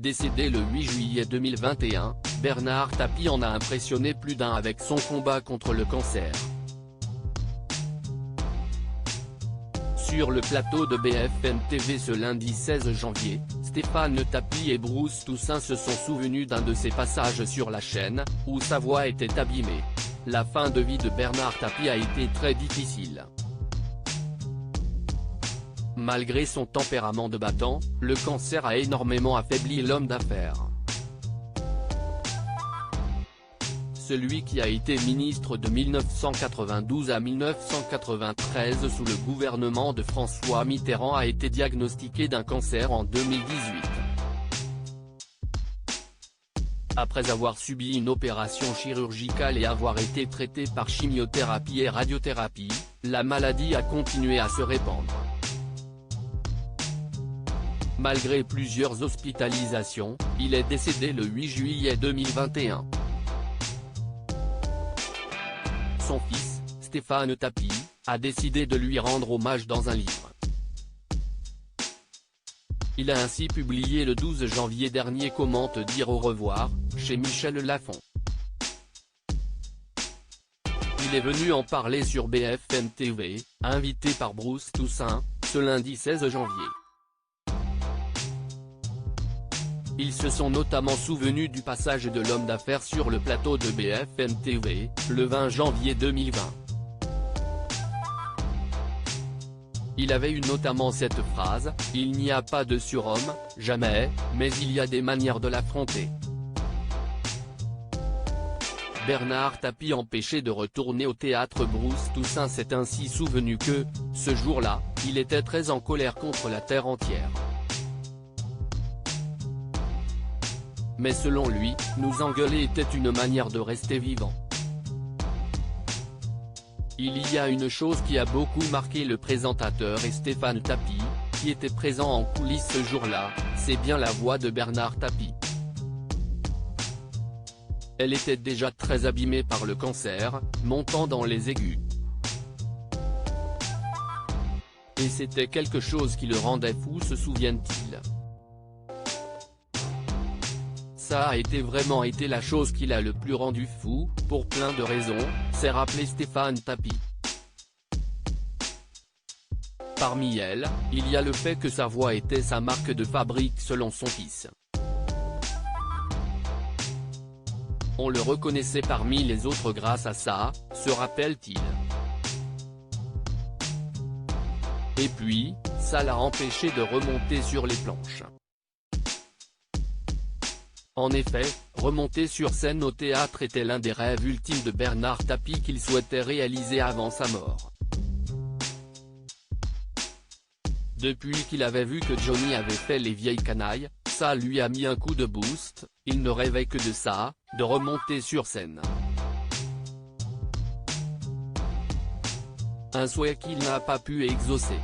Décédé le 8 juillet 2021, Bernard Tapie en a impressionné plus d'un avec son combat contre le cancer. Sur le plateau de BFM TV ce lundi 16 janvier, Stéphane Tapie et Bruce Toussaint se sont souvenus d'un de ses passages sur la chaîne, où sa voix était abîmée. La fin de vie de Bernard Tapie a été très difficile. Malgré son tempérament de battant, le cancer a énormément affaibli l'homme d'affaires. Celui qui a été ministre de 1992 à 1993 sous le gouvernement de François Mitterrand a été diagnostiqué d'un cancer en 2018. Après avoir subi une opération chirurgicale et avoir été traité par chimiothérapie et radiothérapie, la maladie a continué à se répandre. Malgré plusieurs hospitalisations, il est décédé le 8 juillet 2021. Son fils, Stéphane Tapie, a décidé de lui rendre hommage dans un livre. Il a ainsi publié le 12 janvier dernier Comment te dire au revoir, chez Michel Lafon. Il est venu en parler sur BFM TV, invité par Bruce Toussaint, ce lundi 16 janvier. Ils se sont notamment souvenus du passage de l'homme d'affaires sur le plateau de BFM TV, le 20 janvier 2020. Il avait eu notamment cette phrase, « Il n'y a pas de surhomme, jamais, mais il y a des manières de l'affronter ». Bernard Tapie empêché de retourner au théâtre. Bruce Toussaint s'est ainsi souvenu que, ce jour-là, il était très en colère contre la terre entière. Mais selon lui, nous engueuler était une manière de rester vivant. Il y a une chose qui a beaucoup marqué le présentateur et Stéphane Tapie, qui était présent en coulisses ce jour-là, c'est bien la voix de Bernard Tapie. Elle était déjà très abîmée par le cancer, montant dans les aigus. Et c'était quelque chose qui le rendait fou, se souviennent-ils. Ça a vraiment été la chose qui l'a le plus rendu fou, pour plein de raisons, s'est rappelé Stéphane Tapie. Parmi elles, il y a le fait que sa voix était sa marque de fabrique selon son fils. On le reconnaissait parmi les autres grâce à ça, se rappelle-t-il. Et puis, ça l'a empêché de remonter sur les planches. En effet, remonter sur scène au théâtre était l'un des rêves ultimes de Bernard Tapie qu'il souhaitait réaliser avant sa mort. Depuis qu'il avait vu que Johnny avait fait Les Vieilles Canailles, ça lui a mis un coup de boost, il ne rêvait que de ça, de remonter sur scène. Un souhait qu'il n'a pas pu exaucer.